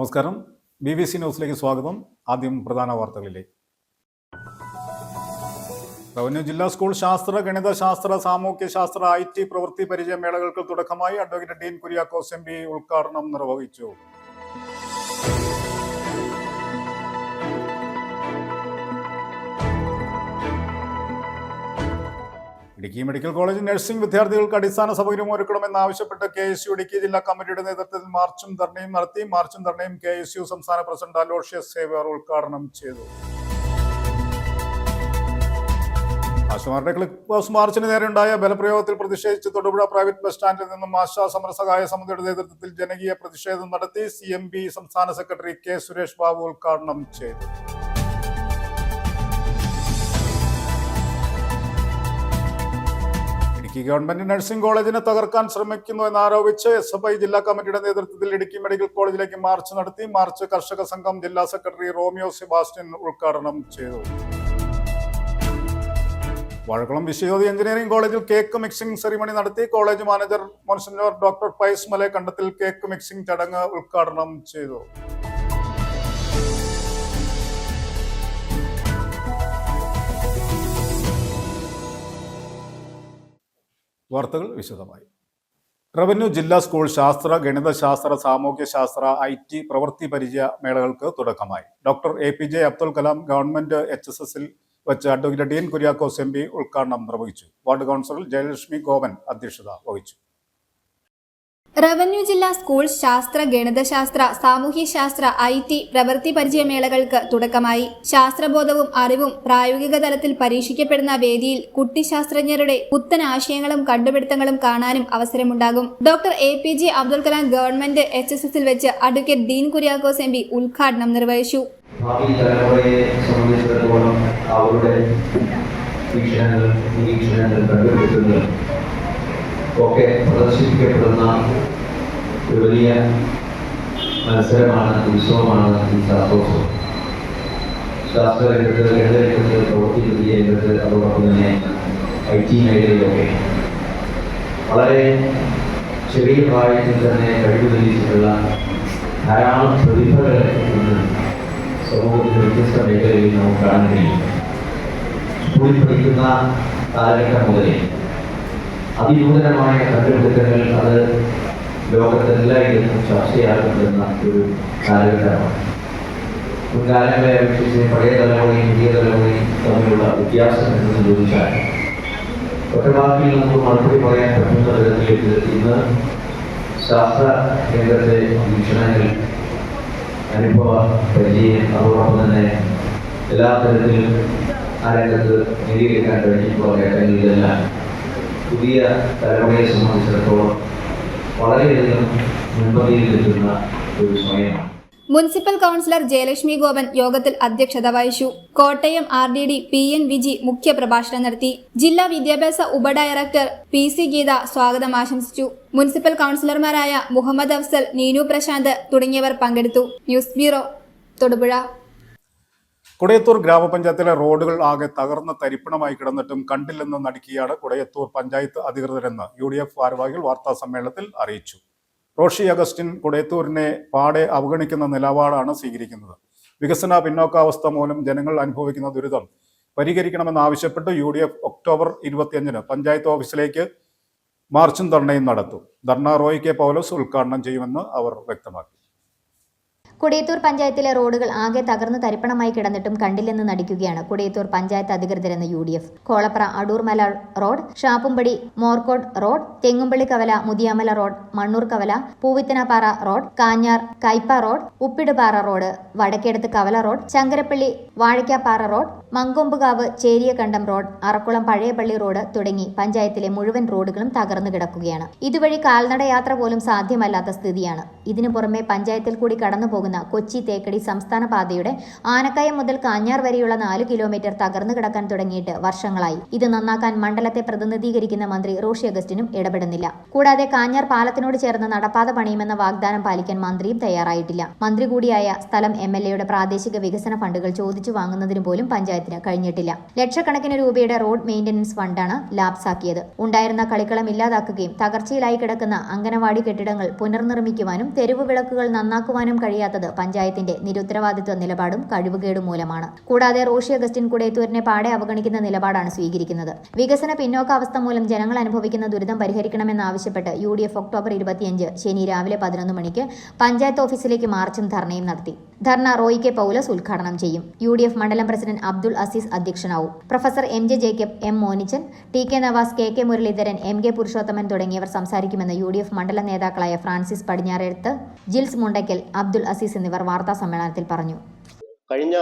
നമസ്കാരം. BBC ന്യൂസിലേക്ക് സ്വാഗതം. ആദ്യം പ്രധാന വാർത്തകളിലേക്ക്. റവന്യൂ ജില്ലാ സ്കൂൾ ശാസ്ത്ര, ഗണിതശാസ്ത്ര, സാമൂഹ്യശാസ്ത്ര, IT പ്രവൃത്തി പരിചയ മേളകൾക്ക് തുടക്കമായി. അഡ്വക്കേറ്റ് ഡീൻ കുര്യാക്കോസ് MP ഉദ്ഘാടനം നിർവഹിച്ചു. ഇടുക്കി മെഡിക്കൽ കോളേജ് നഴ്സിംഗ് വിദ്യാർത്ഥികൾക്ക് അടിസ്ഥാന സൗകര്യം ഒരുക്കണമെന്നാവശ്യപ്പെട്ട് KSU ഇടുക്കി ജില്ലാ കമ്മിറ്റിയുടെ നേതൃത്വത്തിൽ മാർച്ചും ധർണയും നടത്തി. മാർച്ചും ധർണയും KSU സംസ്ഥാന പ്രസിഡന്റ് അലോഷ്യസ് സേവ്യർ ഉദ്ഘാടനം ചെയ്തു. ആശമാരുടെ ക്ലിക്ക് ഹൗസ് മാർച്ചിന് നേരെയുണ്ടായ ബലപ്രയോഗത്തിൽ പ്രതിഷേധിച്ച് തൊടുപുഴ പ്രൈവറ്റ് ബസ് സ്റ്റാൻഡിൽ നിന്നും ആശാ സമരസഹായ സമിതിയുടെ നേതൃത്വത്തിൽ ജനകീയ പ്രതിഷേധം നടത്തി. CMB സംസ്ഥാന സെക്രട്ടറി K സുരേഷ് ബാബു ഉദ്ഘാടനം ചെയ്തു. ഗവൺമെന്റ് നഴ്സിംഗ് കോളേജിനെ തകർക്കാൻ ശ്രമിക്കുന്നു എന്നാരോപിച്ച് SFI ജില്ലാ കമ്മിറ്റിയുടെ നേതൃത്വത്തിൽ ഇടുക്കി മെഡിക്കൽ കോളേജിലേക്ക് മാർച്ച് നടത്തി. മാർച്ച് കർഷക സംഘം ജില്ലാ സെക്രട്ടറി റോമിയോ സെബാസ്റ്റ്യൻ ഉദ്ഘാടനം ചെയ്തു. വാഴക്കുളം വിശ്വജ്യോതി എഞ്ചിനീയറിംഗ് കോളേജിൽ കേക്ക് മിക്സിംഗ് സെറിമണി നടത്തി. കോളേജ് മാനേജർ മോൺസിഞ്ഞോർ ഡോക്ടർ പൈസ് മല കണ്ടത്തിൽ കേക്ക് മിക്സിംഗ് ചടങ്ങ് ഉദ്ഘാടനം ചെയ്തു. വാർത്തകൾ വിശദമായി. റവന്യൂ ജില്ലാ സ്കൂൾ ശാസ്ത്ര, ഗണിതശാസ്ത്ര, സാമൂഹ്യശാസ്ത്ര, IT പ്രവൃത്തി പരിചയ മേളകൾക്ക് തുടക്കമായി. Doctor APJ Abdul Kalam government HSSൽ വെച്ച് അഡ്വക്കേറ്റ് ഡീൻ കുര്യാക്കോസ് MP ഉദ്ഘാടനം നിർവഹിച്ചു. വാർഡ് കൗൺസിലർ ജയലക്ഷ്മി ഗോപൻ അധ്യക്ഷത വഹിച്ചു. റവന്യൂ ജില്ലാ സ്കൂൾ ശാസ്ത്ര, ഗണിതശാസ്ത്ര, സാമൂഹ്യശാസ്ത്ര, IT പ്രവൃത്തി പരിചയ മേളകൾക്ക് തുടക്കമായി. ശാസ്ത്രബോധവും അറിവും പ്രായോഗിക തലത്തിൽ പരീക്ഷിക്കപ്പെടുന്ന വേദിയിൽ കുട്ടിശാസ്ത്രജ്ഞരുടെ പുത്തൻ ആശയങ്ങളും കണ്ടുപിടുത്തങ്ങളും കാണാനും അവസരമുണ്ടാകും. Doctor APJ Abdul Kalam government HSSൽ വെച്ച് അഡ്വക്കേറ്റ് ഡീൻ കുര്യാക്കോസ് MP ഉദ്ഘാടനം നിർവഹിച്ചു. ഭാവി തലമുറയെ സംബന്ധിച്ചിടത്തോളം അവരുടെ വീക്ഷണങ്ങളും നിരീക്ഷണങ്ങളും കണ്ടുപിടുത്തങ്ങളും ഒക്കെ പ്രദർശിപ്പിക്കപ്പെടുന്ന ഒരു വലിയ മത്സരമാണ്, ഉത്സവമാണ് ഈ ശാസ്ത്രോത്സവം. ശാസ്ത്രരംഗത്ത്, ഗണിതരംഗത്ത്, പ്രവൃത്തി പരിചയ രംഗത്ത്, അതോടൊപ്പം തന്നെ IT മേഖലയിലൊക്കെ വളരെ ചെറിയ പ്രായത്തിൽ തന്നെ കഴിവ് തെളിയിച്ചിട്ടുള്ള ധാരാളം പ്രതിഭകളെ ഇന്ന് സമൂഹത്തിൽ വ്യത്യസ്ത മേഖലകളിൽ നമുക്ക് കാണാൻ കഴിയും. സ്കൂളിൽ പഠിക്കുന്ന കാലഘട്ടം മുതലേ അതിനൂതനമായ കണ്ടുപിടുത്തങ്ങൾ അത് ലോകത്തെല്ലായിടത്തും ചർച്ചയാക്കപ്പെടുന്ന ഒരു കാലഘട്ടമാണ്. മുൻകാലങ്ങളെ അപേക്ഷിച്ച് പഴയ തലമുറയും പുതിയ തലമുറയും തമ്മിലുള്ള വ്യത്യാസം എന്ന് ചോദിച്ചാൽ ഒറ്റവാക്കിൽ നമുക്ക് മറുപടി പറയാൻ പറ്റുന്ന വിധത്തിലേക്ക് ഇന്ന് ശാസ്ത്ര രംഗത്തെ വീക്ഷണങ്ങൾ, അനുഭവ പരിചയം, അതോടൊപ്പം തന്നെ എല്ലാ തരത്തിലും ആ രംഗത്ത് നേടിയെടുക്കാൻ കഴിഞ്ഞിട്ടുള്ള നേട്ടങ്ങളിലെല്ലാം പുതിയ തലമുറയെ സംബന്ധിച്ചിടത്തോളം വളരെയധികം മുൻപന്തിയിൽ നിൽക്കുന്ന ഒരു സമയമാണ്. മുനിസിപ്പൽ കൗൺസിലർ ജയലക്ഷ്മി ഗോപൻ യോഗത്തിൽ അധ്യക്ഷത വഹിച്ചു. കോട്ടയം RDD PN വിജി മുഖ്യപ്രഭാഷണം നടത്തി. ജില്ലാ വിദ്യാഭ്യാസ ഉപഡയറക്ടർ PC ഗീത സ്വാഗതം ആശംസിച്ചു. മുനിസിപ്പൽ കൗൺസിലർമാരായ മുഹമ്മദ് അഫ്സൽ, നീനു പ്രശാന്ത് തുടങ്ങിയവർ പങ്കെടുത്തു. News bureau, Thodupuzha. കുടയത്തൂർ ഗ്രാമപഞ്ചായത്തിലെ റോഡുകൾ ആകെ തകർന്ന് തരിപ്പണമായി കിടന്നിട്ടും കണ്ടില്ലെന്ന് നടുക്കിയാണ് കുടയത്തൂർ പഞ്ചായത്ത് അധികൃതരെന്ന് UDF ഭാരവാഹികൾ വാർത്താ സമ്മേളനത്തിൽ അറിയിച്ചു. റോഷി അഗസ്റ്റിൻ കുടയത്തൂരിനെ പാടെ അവഗണിക്കുന്ന നിലപാടാണ് സ്വീകരിക്കുന്നത്. വികസന പിന്നോക്കാവസ്ഥ മൂലം ജനങ്ങൾ അനുഭവിക്കുന്ന ദുരിതം പരിഹരിക്കണമെന്നാവശ്യപ്പെട്ട് UDF ഒക്ടോബർ 25-ന് പഞ്ചായത്ത് ഓഫീസിലേക്ക് മാർച്ചും ധർണയും നടത്തും. ധർണ റോയ് K പൗലോസ് ഉദ്ഘാടനം ചെയ്യുമെന്ന് അവർ വ്യക്തമാക്കി. കുടയത്തൂർ പഞ്ചായത്തിലെ റോഡുകൾ ആകെ തകർന്ന് തരിപ്പണമായി കിടന്നിട്ടും കണ്ടില്ലെന്ന് നടിക്കുകയാണ് കുടയത്തൂർ പഞ്ചായത്ത് അധികൃതരെന്ന് UDF. Kolapra Adoormala road, Shappumpadi Morkkode road, Thengumpally Kavala Muthiyamala road, Mannoor Kavala Poovithanappara road, Kanjar Kaippa road, Uppidupara road, Vadakkedathu Kavala road, Changarappally Vazhakkappara road, Mankombukavu Cheriyakandam road, Arakkulam Pazhayapally road തുടങ്ങി പഞ്ചായത്തിലെ മുഴുവൻ റോഡുകളും തകർന്നു കിടക്കുകയാണ്. ഇതുവഴി കാൽനടയാത്ര പോലും സാധ്യമല്ലാത്ത സ്ഥിതിയാണ്. ഇതിനു പുറമെ പഞ്ചായത്തിൽ കൂടി കടന്നുപോകുന്ന കൊച്ചി തേക്കടി സംസ്ഥാന പാതയുടെ ആനക്കയം മുതൽ കാഞ്ഞാർ വരെയുള്ള 4 കിലോമീറ്റർ തകർന്നു കിടക്കാൻ തുടങ്ങിയിട്ട് വർഷങ്ങളായി. ഇത് നന്നാക്കാൻ മണ്ഡലത്തെ പ്രതിനിധീകരിക്കുന്ന മന്ത്രി റോഷി അഗസ്റ്റിനും ഇടപെടുന്നില്ല. കൂടാതെ കാഞ്ഞാർ പാലത്തിനോട് ചേർന്ന് നടപ്പാത പണിയുമെന്ന വാഗ്ദാനം പാലിക്കാൻ മന്ത്രിയും തയ്യാറായിട്ടില്ല. മന്ത്രി കൂടിയായ സ്ഥലം MLAയുടെ പ്രാദേശിക വികസന ഫണ്ടുകൾ ചോദിച്ചു വാങ്ങുന്നതിന് പോലും പഞ്ചായത്ത് പഞ്ചായത്തിന് കഴിഞ്ഞിട്ടില്ല. ലക്ഷക്കണക്കിന് രൂപയുടെ റോഡ് മെയിന്റനൻസ് ഫണ്ടാണ് ലാപ്സാക്കിയത്. ഉണ്ടായിരുന്ന കളിക്കളം ഇല്ലാതാക്കുകയും തകർച്ചയിലായി കിടക്കുന്ന അംഗനവാടി കെട്ടിടങ്ങൾ പുനർനിർമ്മിക്കുവാനും തെരുവ് വിളക്കുകൾ നന്നാക്കുവാനും കഴിയാത്തത് പഞ്ചായത്തിന്റെ നിരുത്തരവാദിത്വ നിലപാടും കഴിവുകേടും മൂലമാണ്. കൂടാതെ റോഷി അഗസ്റ്റിൻ കുടയത്തൂരിനെ പാടെ അവഗണിക്കുന്ന നിലപാടാണ് സ്വീകരിക്കുന്നത്. വികസന പിന്നോക്കാവസ്ഥ മൂലം ജനങ്ങൾ അനുഭവിക്കുന്ന ദുരിതം പരിഹരിക്കണമെന്നാവശ്യപ്പെട്ട് UDF ഒക്ടോബർ 25 ശനി രാവിലെ 11 മണിക്ക് പഞ്ചായത്ത് ഓഫീസിലേക്ക് മാർച്ചും ധർണയും നടത്തി. ധർണ റോയി കെ പൗലോസ് ഉദ്ഘാടനം ചെയ്യും. UDF മണ്ഡലം പ്രസിഡന്റ് അബ്ദുൾ അസീസ് അധ്യക്ഷനാവും. Professor MJ Jacob, M Monichan, TK Navas, KK Muraleedharan, MK Purushothaman തുടങ്ങിയവർ സംസാരിക്കുമെന്ന് UDF മണ്ഡലം നേതാക്കളായ ഫ്രാൻസിസ് പടിഞ്ഞാറെടുത്ത്, ജിൽസ് മുണ്ടയ്ക്കൽ, അബ്ദുൾ അസീസ് എന്നിവർ വാർത്താ സമ്മേളനത്തിൽ പറഞ്ഞു. കഴിഞ്ഞ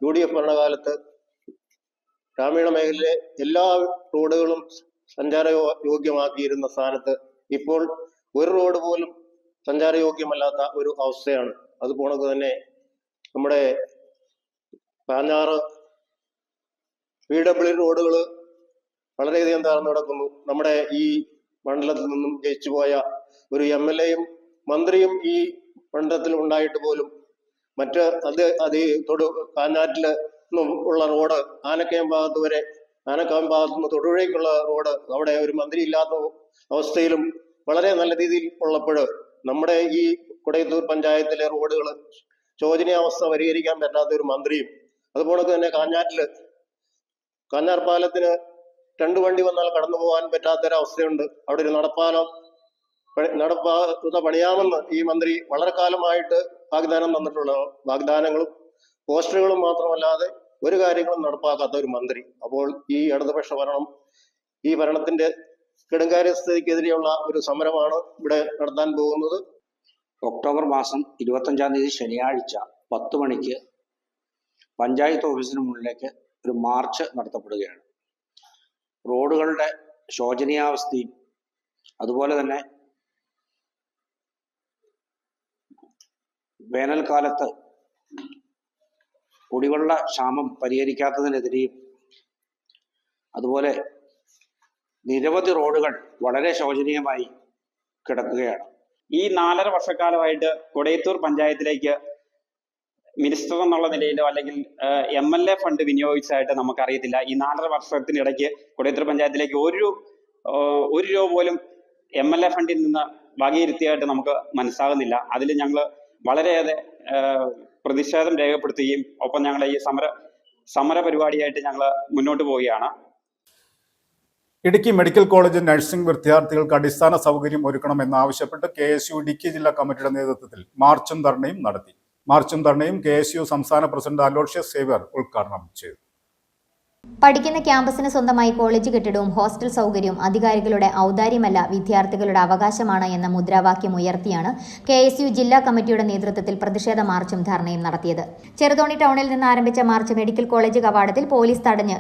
UDF ഭരണകാലത്ത് ഗ്രാമീണ മേഖലയിലെ എല്ലാ റോഡുകളും സഞ്ചാരയോഗ്യമാക്കിയിരുന്ന സ്ഥാനത്ത് ഇപ്പോൾ ഒരു റോഡ് പോലും സഞ്ചാരയോഗ്യമല്ലാത്ത ഒരു അവസ്ഥയാണ്. അതുപോലെ തന്നെ നമ്മുടെ പാഞ്ഞാറ് PW റോഡുകൾ വളരെയധികം താഴ്ന്നു കിടക്കുന്നു. നമ്മുടെ ഈ മണ്ഡലത്തിൽ നിന്നും ജയിച്ചു പോയ ഒരു MLA-യും മന്ത്രിയും ഈ മണ്ഡലത്തിൽ ഉണ്ടായിട്ട് പോലും മറ്റ് കാഞ്ഞാറ്റിൽ നിന്നും ഉള്ള റോഡ് ആനക്കയം ഭാഗത്തു നിന്ന് തൊടുപുഴയ്ക്കുള്ള റോഡ് അവിടെ ഒരു മന്ത്രി ഇല്ലാത്ത അവസ്ഥയിലും വളരെ നല്ല രീതിയിൽ ഉള്ളപ്പോൾ നമ്മുടെ ഈ കുടയത്തൂർ പഞ്ചായത്തിലെ റോഡുകൾ ശോചനീയാവസ്ഥ പരിഹരിക്കാൻ പറ്റാത്ത ഒരു മന്ത്രിയും, അതുപോലെ തന്നെ കാഞ്ഞാർ പാലത്തിന് 2 വണ്ടി വന്നാൽ കടന്നു പോകാൻ പറ്റാത്തൊരവസ്ഥയുണ്ട്. അവിടെ ഒരു നടപ്പാത പണിയാമെന്ന് ഈ മന്ത്രി വളരെ കാലമായിട്ട് വാഗ്ദാനം തന്നിട്ടുള്ള വാഗ്ദാനങ്ങളും പോസ്റ്ററുകളും മാത്രമല്ലാതെ ഒരു കാര്യങ്ങളും നടപ്പാക്കാത്ത ഒരു മന്ത്രി. അപ്പോൾ ഈ ഇടതുപക്ഷ ഈ ഭരണത്തിന്റെ കെടുകാര്യസ്ഥതയ്ക്കെതിരെയുള്ള ഒരു സമരമാണ് ഇവിടെ നടത്താൻ പോകുന്നത്. ഒക്ടോബർ മാസം 25-ാം തീയതി ശനിയാഴ്ച 10 മണിക്ക് പഞ്ചായത്ത് ഓഫീസിന് മുന്നിലേക്ക് ഒരു മാർച്ച് നടത്തപ്പെടുകയാണ്. റോഡുകളുടെ ശോചനീയാവസ്ഥയും അതുപോലെ തന്നെ വേനൽക്കാലത്ത് കുടിവെള്ള ക്ഷാമം പരിഹരിക്കാത്തതിനെതിരെയും അതുപോലെ നിരവധി റോഡുകൾ വളരെ ശോചനീയമായി കിടക്കുകയാണ്. ഈ 4.5 വർഷക്കാലമായിട്ട് കൊടയത്തൂർ പഞ്ചായത്തിലേക്ക് മിനിസ്റ്റർ എന്നുള്ള നിലയിലോ അല്ലെങ്കിൽ MLA ഫണ്ട് വിനിയോഗിച്ചതായിട്ട് നമുക്കറിയത്തില്ല. ഈ 4.5 വർഷത്തിനിടയ്ക്ക് കൊടയത്തൂർ പഞ്ചായത്തിലേക്ക് ഒരു രൂപ പോലും MLA ഫണ്ടിൽ നിന്ന് വകയിരുത്തിയായിട്ട് നമുക്ക് മനസ്സാകുന്നില്ല. അതിൽ ഞങ്ങൾ വളരെയേറെ പ്രതിഷേധം രേഖപ്പെടുത്തുകയും ഒപ്പം ഞങ്ങൾ ഈ സമര പരിപാടിയായിട്ട് ഞങ്ങൾ മുന്നോട്ട് പോവുകയാണ്. ഇടുക്കി മെഡിക്കൽ കോളേജ് നഴ്സിംഗ് വിദ്യാർത്ഥികൾക്ക് അടിസ്ഥാന സൗകര്യം ഒരുക്കണമെന്നാവശ്യപ്പെട്ട് KSU ഇടുക്കി ജില്ലാ കമ്മിറ്റിയുടെ നേതൃത്വത്തിൽ മാർച്ചും ധർണയും നടത്തി. മാർച്ചും ധർണയും KSU സംസ്ഥാന പ്രസിഡന്റ് അലോഷ്യസ് സേവ്യർ ഉദ്ഘാടനം ചെയ്തു. പഠിക്കുന്ന ക്യാമ്പസിന് സ്വന്തമായി കോളേജ് കെട്ടിടവും ഹോസ്റ്റൽ സൗകര്യവും അധികാരികളുടെ ഔദാര്യമല്ല, വിദ്യാർത്ഥികളുടെ അവകാശമാണ് എന്ന മുദ്രാവാക്യം ഉയർത്തിയാണ് KSU ജില്ലാ കമ്മിറ്റിയുടെ നേതൃത്വത്തിൽ പ്രതിഷേധ മാർച്ചും ധർണയും നടത്തിയത്. ചെറുതോണി ടൗണിൽ നിന്ന് ആരംഭിച്ച മാർച്ച് മെഡിക്കൽ കോളേജ് കവാടത്തിൽ പോലീസ് തടഞ്ഞ്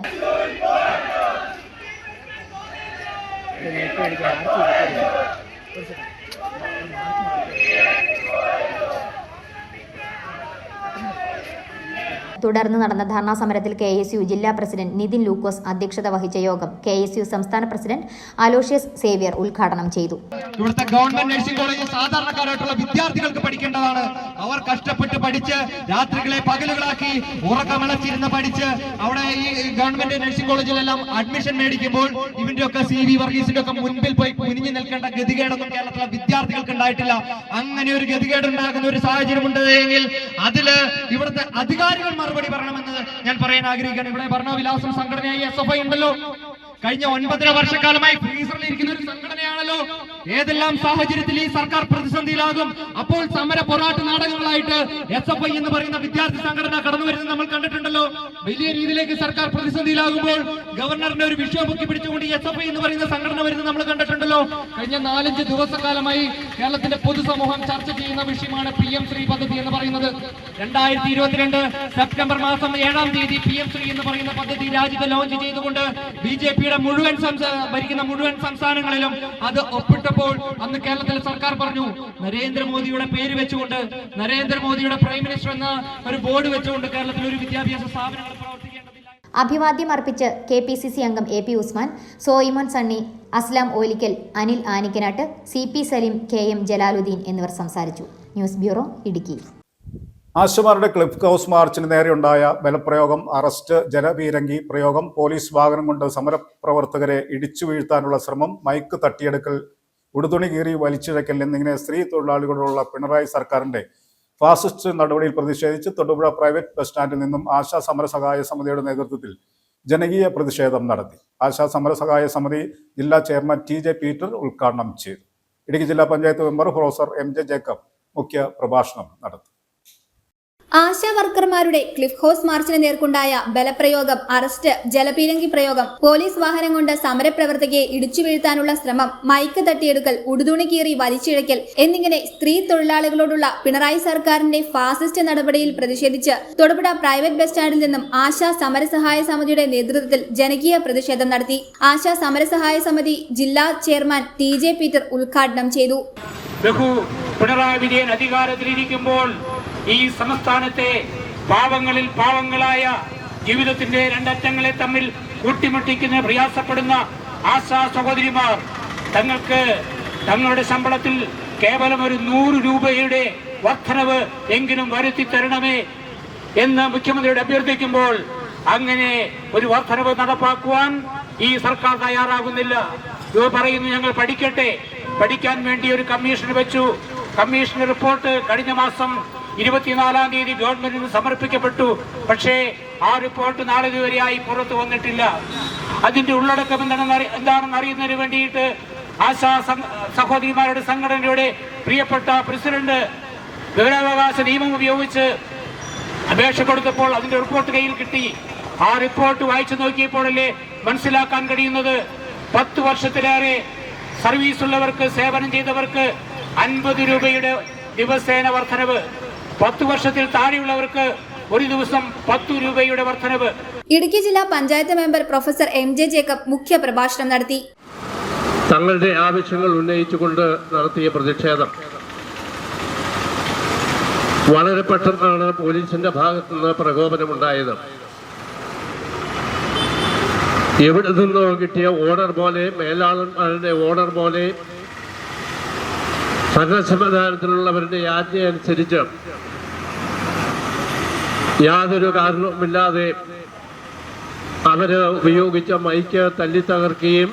തുടർന്ന് നടന്ന ധർണാ സമരത്തിൽ KSU ജില്ലാ പ്രസിഡന്റ് നിതിൻ ലൂക്കോസ് അധ്യക്ഷത വഹിച്ച യോഗം KSU സംസ്ഥാന പ്രസിഡന്റ് അലോഷ്യസ് സേവ്യർ ഉദ്ഘാടനം ചെയ്തു. ഇവിടുത്തെ ഗവൺമെന്റ് നഴ്സിംഗ് കോളേജ് സാധാരണക്കാരായിട്ടുള്ള വിദ്യാർത്ഥികൾക്ക് പഠിക്കേണ്ടതാണ്. അവർ കഷ്ടപ്പെട്ട് പഠിച്ച് രാത്രികളെ പകലുകളാക്കി ഉറക്കമിളച്ചിരുന്ന് പഠിച്ച് അവിടെ ഈ ഗവൺമെന്റ് നഴ്സിംഗ് കോളേജിലെല്ലാം അഡ്മിഷൻ മേടിക്കുമ്പോൾ ഇവന്റെ ഒക്കെ CV വർഗീസിന്റെ ഒക്കെ മുൻപിൽ പോയി കുനിഞ്ഞു നിൽക്കേണ്ട ഗതികേടൊന്നും കേരളത്തിലെ വിദ്യാർത്ഥികൾക്ക് ഉണ്ടായിട്ടില്ല. അങ്ങനെ ഒരു ഗതികേടുണ്ടാകുന്ന ഒരു സാഹചര്യം ഉണ്ടെങ്കിൽ അതില് ഇവിടുത്തെ അധികാരികൾ മറുപടി പറയണമെന്ന് ഞാൻ പറയാൻ ആഗ്രഹിക്കുകയാണ്. ഇവിടെ ഭരണവിലാസം സംഘടനയായി SFI ഉണ്ടല്ലോ. കഴിഞ്ഞ 9.5 വർഷക്കാലമായി ഫ്രീസറിൽ ഇരിക്കുന്ന ഒരു സംഘടനയാണല്ലോ. ഏതെല്ലാം സാഹചര്യത്തിൽ ഈ സർക്കാർ പ്രതിസന്ധിയിലാകും അപ്പോൾ സമര പോരാട്ട നാടകങ്ങളായിട്ട് SFI എന്ന് പറയുന്ന വിദ്യാർത്ഥി സംഘടന കടന്നു വരുന്നത് നമ്മൾ കണ്ടിട്ടുണ്ടല്ലോ. വലിയ രീതിയിലേക്ക് സർക്കാർ പ്രതിസന്ധിയിലാകുമ്പോൾ ഗവർണറിന്റെ ഒരു വിഷയം പൊക്കി പിടിച്ചുകൊണ്ട് SFI എന്ന് പറയുന്ന സംഘടന വരുന്നത് നമ്മൾ കണ്ടിട്ടുണ്ടല്ലോ. കഴിഞ്ഞ 4-5 ദിവസക്കാലമായി കേരളത്തിന്റെ പൊതുസമൂഹം ചർച്ച ചെയ്യുന്ന വിഷയമാണ് PM ശ്രീ പദ്ധതി എന്ന് പറയുന്നത്. 2022 സെപ്റ്റംബർ മാസം 7-ാം തീയതി PM ശ്രീ എന്ന് പറയുന്ന പദ്ധതി രാജ്യത്ത് ലോഞ്ച് ചെയ്തുകൊണ്ട് BJPയുടെ ഭരിക്കുന്ന മുഴുവൻ സംസ്ഥാനങ്ങളിലും അത് ഒപ്പിട്ടപ്പോൾ അന്ന് കേരളത്തിലെ സർക്കാർ പറഞ്ഞു നരേന്ദ്രമോദിയുടെ പേര് വെച്ചുകൊണ്ട് നരേന്ദ്രമോദിയുടെ പ്രൈം മിനിസ്റ്റർ എന്ന ഒരു ബോർഡ് വെച്ചുകൊണ്ട് കേരളത്തിൽ ഒരു വിദ്യാഭ്യാസ സ്ഥാപനങ്ങൾ പ്രവർത്തിക്കേണ്ടതില്ല. അഭിവാദ്യം അർപ്പിച്ച് KPCC അംഗം AP ഉസ്മാൻ, സോയിമോൻ സണ്ണി, അസ്ലാം ഓലിക്കൽ, അനിൽ ആനിക്കനാട്ട്, CP സലീം, KM ജലാലുദ്ദീൻ എന്നിവർ സംസാരിച്ചു. News bureau, Idukki. ആശമാരുടെ ക്ലിഫ് ഹൗസ് മാർച്ചിന് നേരെയുണ്ടായ ബലപ്രയോഗം, അറസ്റ്റ്, ജലപീരങ്കി പ്രയോഗം, പോലീസ് വാഹനം കൊണ്ട് സമരപ്രവർത്തകരെ ഇടിച്ചു വീഴ്ത്താനുള്ള ശ്രമം, മൈക്ക് തട്ടിയെടുക്കൽ, ഉടുതുണി കീറി വലിച്ചിഴക്കൽ എന്നിങ്ങനെ സ്ത്രീ തൊഴിലാളികളോടുള്ള പിണറായി സർക്കാരിന്റെ ഫാസിസ്റ്റ് നടപടിയിൽ പ്രതിഷേധിച്ച് തൊടുപുഴ പ്രൈവറ്റ് ബസ് സ്റ്റാൻഡിൽ നിന്നും ആശാ സമരസഹായ സമിതിയുടെ നേതൃത്വത്തിൽ ജനകീയ പ്രതിഷേധം നടത്തി. ആശാ സമരസഹായ സമിതി ജില്ലാ ചെയർമാൻ TJ പീറ്റർ ഉദ്ഘാടനം ചെയ്തു. ഇടുക്കി ജില്ലാ panchayat member professor MJ Jacob മുഖ്യ പ്രഭാഷണം നടത്തി. ആശാ വർക്കർമാരുടെ ക്ലിഫ് ഹൗസ് മാർച്ചിന് നേർക്കുണ്ടായ ബലപ്രയോഗം, അറസ്റ്റ്, ജലപീരങ്കി പ്രയോഗം, പോലീസ് വാഹനം കൊണ്ട് സമരപ്രവർത്തകയെ ഇടിച്ചു വീഴ്ത്താനുള്ള ശ്രമം, മൈക്ക് തട്ടിയെടുക്കൽ, ഉടുതുണി കീറി വലിച്ചിഴക്കൽ എന്നിങ്ങനെ സ്ത്രീ തൊഴിലാളികളോടുള്ള പിണറായി സർക്കാരിന്റെ ഫാസിസ്റ്റ് നടപടിയിൽ പ്രതിഷേധിച്ച് തൊടുപുഴ പ്രൈവറ്റ് ബസ് സ്റ്റാൻഡിൽ നിന്നും ആശാ സമരസഹായ സമിതിയുടെ നേതൃത്വത്തിൽ ജനകീയ പ്രതിഷേധം നടത്തി. ആശാ സമരസഹായ സമിതി ജില്ലാ ചെയർമാൻ TJ പീറ്റർ ഉദ്ഘാടനം ചെയ്തു. പിണറായി വിജയൻ അധികാരത്തിലിരിക്കുമ്പോൾ ഈ സംസ്ഥാനത്തെ പാവങ്ങളിൽ പാവങ്ങളായ ജീവിതത്തിന്റെ രണ്ടറ്റങ്ങളെ തമ്മിൽ കൂട്ടിമുട്ടിക്കുന്ന പ്രയാസപ്പെടുന്ന ആശാ സഹോദരിമാർ തങ്ങൾക്ക് തങ്ങളുടെ ശമ്പളത്തിൽ കേവലം ഒരു 100 രൂപയുടെ വർധനവ് എങ്കിലും വരുത്തി തരണമേ എന്ന് മുഖ്യമന്ത്രിയോട് അഭ്യർത്ഥിക്കുമ്പോൾ അങ്ങനെ ഒരു വർധനവ് നടപ്പാക്കുവാൻ ഈ സർക്കാർ തയ്യാറാകുന്നില്ല. ഇത് പറയുന്നു, ഞങ്ങൾ പഠിക്കട്ടെ. പഠിക്കാൻ വേണ്ടി ഒരു കമ്മീഷൻ വെച്ചു. കമ്മീഷൻ റിപ്പോർട്ട് കഴിഞ്ഞ മാസം 24-ാം തീയതി ഗവൺമെന്റിന് സമർപ്പിക്കപ്പെട്ടു. പക്ഷേ ആ റിപ്പോർട്ട് നാളെ ഇതുവരെയായി പുറത്തു വന്നിട്ടില്ല. അതിന്റെ ഉള്ളടക്കം എന്താണെന്ന് അറിയുന്നതിന് വേണ്ടിയിട്ട് ആശാ സഹോദരിമാരുടെ സംഘടനയുടെ പ്രിയപ്പെട്ട പ്രസിഡന്റ് വിവരാവകാശ നിയമം ഉപയോഗിച്ച് അപേക്ഷ കൊടുത്തപ്പോൾ അതിന്റെ റിപ്പോർട്ട് കയ്യിൽ കിട്ടി. ആ റിപ്പോർട്ട് വായിച്ചു നോക്കിയപ്പോഴല്ലേ മനസ്സിലാക്കാൻ കഴിയുന്നത് 10 വർഷത്തിലേറെ സർവീസ് ഉള്ളവർക്ക്, സേവനം ചെയ്തവർക്ക് 50 രൂപയുടെ ദിവസേന വർധനവ്, 10 വർഷത്തിൽ താഴെയുള്ളവർക്ക് ഒരു ദിവസം 10 രൂപയുടെ വർധനവ്. ഇടുക്കി ജില്ലാ panchayat member professor MJ Jacob മുഖ്യ പ്രഭാഷണം നടത്തി. തങ്ങളുടെ ആവശ്യങ്ങൾ ഉന്നയിച്ചുകൊണ്ട് നടത്തിയ പ്രതിഷേധം വളരെ പെട്ടെന്നാണ് പോലീസിന്റെ ഭാഗത്തു നിന്ന് പ്രകോപനമുണ്ടായത്. എവിടെ നിന്നോ കിട്ടിയ ഓർഡർ പോലെ, മേലാളന്മാരുടെ ഓർഡർ പോലെ, ഭരണസംവിധാനത്തിലുള്ളവരുടെ ആജ്ഞ അനുസരിച്ച് യാതൊരു കാരണവുമില്ലാതെ അവര് ഉപയോഗിച്ച മൈക്ക് തല്ലിത്തകർക്കുകയും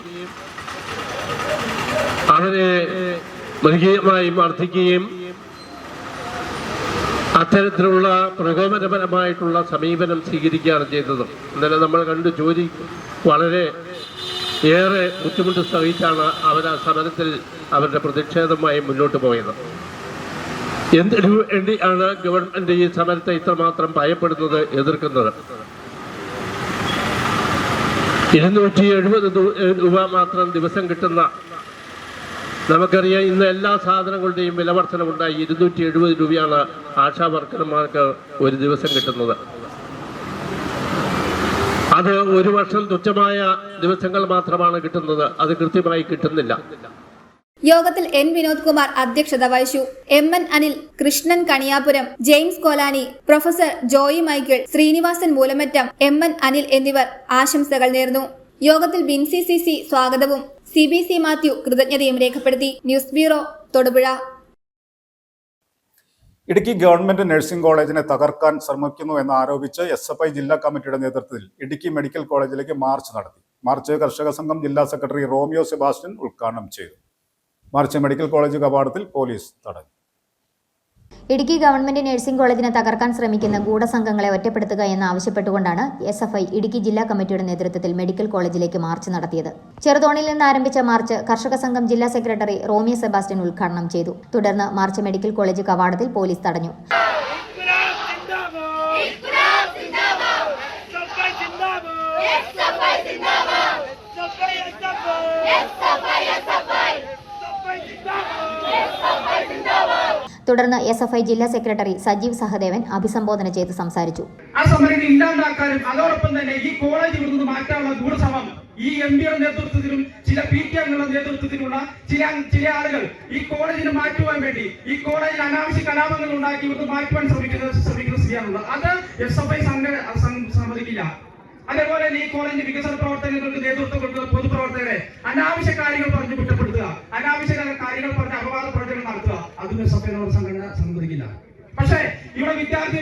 അവരെ മൃഗീയമായി മർദ്ദിക്കുകയും അത്തരത്തിലുള്ള പ്രകോപനപരമായിട്ടുള്ള സമീപനം സ്വീകരിക്കുകയാണ് ചെയ്തത്. ഇന്നലെ നമ്മൾ കണ്ടു, ജോലി വളരെ ഏറെ ബുദ്ധിമുട്ട് സഹിച്ചാണ് അവർ ആ സമരത്തിൽ അവരുടെ പ്രതിഷേധമായി മുന്നോട്ട് പോയത്. എന്തിനു വേണ്ടിയാണ് ഗവൺമെന്റ് ഈ സമരത്തെ ഇത്രമാത്രം ഭയപ്പെടുന്നത്, എതിർക്കുന്നത്? 270 രൂപ മാത്രം ദിവസം കിട്ടുന്ന, നമുക്കറിയാം ഇന്ന് എല്ലാ സാധനങ്ങളുടെയും വിലവർധനവുണ്ടായി. 270 രൂപയാണ് ആശാ വർക്കർമാർക്ക് ഒരു ദിവസം കിട്ടുന്നത്. അത് ഒരു വർഷം തുച്ഛമായ ദിവസങ്ങൾ മാത്രമാണ് കിട്ടുന്നത്. അത് കൃത്യമായി കിട്ടുന്നില്ല. യോഗത്തിൽ N വിനോദ് കുമാർ അധ്യക്ഷത വഹിച്ചു. MN Anil, Krishnan Kaniyapuram, James Kolani, professor Joy Michael, Srinivasan Moolamattom, MN Anil എന്നിവർ ആശംസകൾ നേർന്നു. യോഗത്തിൽ ബിൻസി CC സ്വാഗതവും CBC മാത്യു കൃതജ്ഞതയും രേഖപ്പെടുത്തി. News bureau, Thodupuzha. Idukki government nursing കോളേജിനെ തകർക്കാൻ ശ്രമിക്കുന്നു എന്നാരോപിച്ച് SFI ജില്ലാ കമ്മിറ്റിയുടെ നേതൃത്വത്തിൽ ഇടുക്കി മെഡിക്കൽ കോളേജിലേക്ക് മാർച്ച് നടത്തി. മാർച്ച് കർഷക സംഘം ജില്ലാ സെക്രട്ടറി റോമിയോ സെബാസ്റ്റ്യൻ ഉദ്ഘാടനം ചെയ്തു. മാർച്ച് മെഡിക്കൽ കോളേജ് കവാടത്തിൽ പോലീസ് തടഞ്ഞു. ഇടുക്കി ഗവൺമെന്റ് നഴ്സിംഗ് കോളേജിനെ തകർക്കാൻ ശ്രമിക്കുന്ന ഗൂഢസംഘങ്ങളെ ഒറ്റപ്പെടുത്തുക എന്നാവശ്യപ്പെട്ടുകൊണ്ടാണ് SFI ഇടുക്കി ജില്ലാ കമ്മിറ്റിയുടെ നേതൃത്വത്തിൽ മെഡിക്കൽ കോളേജിലേക്ക് മാർച്ച് നടത്തിയത്. ചെറുതോണിയിൽ നിന്ന് ആരംഭിച്ച മാർച്ച് കർഷക സംഘം ജില്ലാ സെക്രട്ടറി റോമിയോ സെബാസ്റ്റ്യൻ ഉദ്ഘാടനം ചെയ്തു. തുടർന്ന് മാർച്ച് മെഡിക്കൽ കോളേജ് കവാടത്തിൽ പോലീസ് തടഞ്ഞു. തുടർന്ന് SFI ജില്ലാ സെക്രട്ടറി സജീവ് സഹദേവൻ അഭിസംബോധന ചെയ്ത് സംസാരിച്ചു. ആ സമരം ഇല്ലാണ്ടാക്കാനും അതോടൊപ്പം തന്നെ ഈ കോളേജ് ഇവിടുന്ന് മാറ്റാനുള്ള ഗൂഢശ്രമം ഈ MPയുടെ നേതൃത്വത്തിലും ചില PTകളുടെ നേതൃത്വത്തിലുള്ള ചില ആളുകൾ ഈ കോളേജിനെ മാറ്റുവാൻ വേണ്ടി ഈ കോളേജിൽ അനാവശ്യ കലാപങ്ങൾ ഉണ്ടാക്കി ഇവിടുന്ന് മാറ്റുവാൻ ശ്രമിക്കുന്ന സ്ഥിതിയാണുള്ളത്. അത് SFI സമ്മതിക്കില്ല. അതേപോലെ ഈ കോളേജിന്റെ വികസന പ്രവർത്തനങ്ങൾക്ക് നേതൃത്വം കൊടുക്കുന്ന പൊതുപ്രവർത്തകരെ അനാവശ്യ കാര്യങ്ങൾ പറഞ്ഞ് കുറ്റപ്പെടുത്തുക, അനാവശ്യ കാര്യങ്ങൾ പറഞ്ഞ് അപവാദ പ്രചരണം നടത്തുക, അതൊന്നും SFI സംഘടന സമ്മതിക്കില്ല. പക്ഷേ ഇവിടെ വിദ്യാർത്ഥി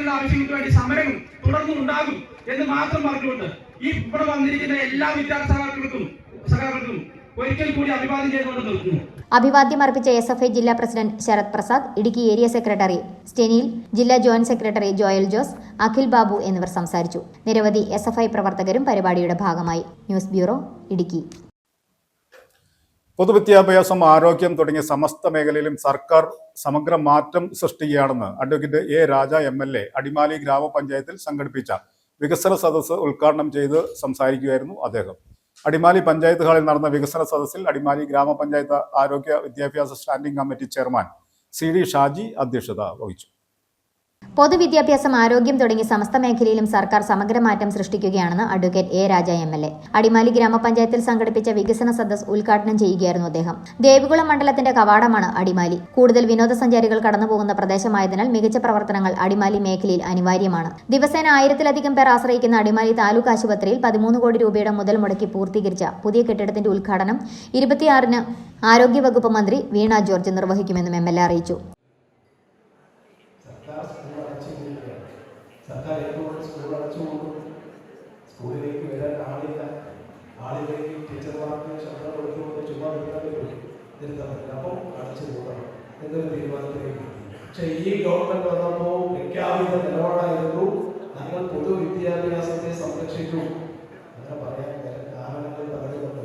കോളേജിലുള്ള ആവശ്യങ്ങൾക്ക് വേണ്ടി സമരവും തുടർന്നും ഉണ്ടാകും എന്ന് മാത്രം പറഞ്ഞുകൊണ്ട് ഈ ഇവിടെ വന്നിരിക്കുന്ന എല്ലാ വിദ്യാർത്ഥി സഖാക്കൾക്കും ഒരിക്കൽ കൂടി അഭിവാദ്യം ചെയ്തുകൊണ്ട് നിർത്തുന്നു. അഭിവാദ്യം അർപ്പിച്ച SFI ജില്ലാ president Sarath Prasad, Idukki area secretary Stenil, ജില്ലാ joint secretary Joel Jose, Akhil Babu എന്നിവർ സംസാരിച്ചു. നിരവധി SFI പ്രവർത്തകരും പരിപാടിയുടെ ഭാഗമായി. News bureau, Idukki. പൊതുവിദ്യാഭ്യാസം, ആരോഗ്യം തുടങ്ങിയ സമസ്ത മേഖലയിലും സർക്കാർ സമഗ്ര മാറ്റം സൃഷ്ടിക്കുകയാണെന്ന് advocate A. Raja MLA Adimali ഗ്രാമപഞ്ചായത്തിൽ സംഘടിപ്പിച്ച വികസന സദസ്സ് ഉദ്ഘാടനം ചെയ്ത് സംസാരിക്കുകയായിരുന്നു അദ്ദേഹം. അടിമാലി പഞ്ചായത്ത് ഹാളിൽ നടന്ന വികസന സദസ്സിൽ അടിമാലി ഗ്രാമപഞ്ചായത്ത് ആരോഗ്യ വിദ്യാഭ്യാസ standing committee chairman CD Shaji അധ്യക്ഷത വഹിച്ചു. പൊതുവിദ്യാഭ്യാസം, ആരോഗ്യം തുടങ്ങി സമസ്ത മേഖലയിലും സർക്കാർ സമഗ്രമാറ്റം സൃഷ്ടിക്കുകയാണെന്ന് advocate A. Raja MLA Adimali ഗ്രാമപഞ്ചായത്തിൽ സംഘടിപ്പിച്ച വികസന സദസ് ഉദ്ഘാടനം ചെയ്യുകയായിരുന്നു അദ്ദേഹം. ദേവികുളം മണ്ഡലത്തിന്റെ കവാടമാണ് അടിമാലി. കൂടുതൽ വിനോദസഞ്ചാരികൾ കടന്നുപോകുന്ന പ്രദേശമായതിനാൽ മികച്ച പ്രവർത്തനങ്ങൾ അടിമാലി മേഖലയിൽ അനിവാര്യമാണ്. ദിവസേന 1000-ലധികം പേർ ആശ്രയിക്കുന്ന അടിമാലി താലൂക്ക് ആശുപത്രിയിൽ 13 കോടി രൂപയുടെ മുതൽ മുടക്കി പൂർത്തീകരിച്ച പുതിയ കെട്ടിടത്തിന്റെ ഉദ്ഘാടനം 26-ന് ആരോഗ്യവകുപ്പ് മന്ത്രി വീണ ജോർജ് നിർവഹിക്കുമെന്നും MLA അറിയിച്ചു. സർക്കാർ എന്തുകൊണ്ട് സ്കൂൾ അടച്ചുകൊണ്ടു? സ്കൂളിലേക്ക് വരാൻ ആളില്ല. ആളിലേക്ക് ടീച്ചർമാർക്ക് ശമ്പളം കൊടുത്തുകൊണ്ട് ചുമ്മാ നിർത്താൻ പറ്റില്ല. അപ്പോൾ അടച്ചു പോകണം എന്നൊരു തീരുമാനത്തിലേക്ക്. പക്ഷേ ഈ ഗവൺമെന്റ് വന്നപ്പോൾ പ്രഖ്യാപിത നിലപാടായിരുന്നു ഞങ്ങൾ പൊതുവിദ്യാഭ്യാസത്തെ സംരക്ഷിക്കും. അങ്ങനെ പറയാൻ കാരണങ്ങൾ പറയുന്നുണ്ട്.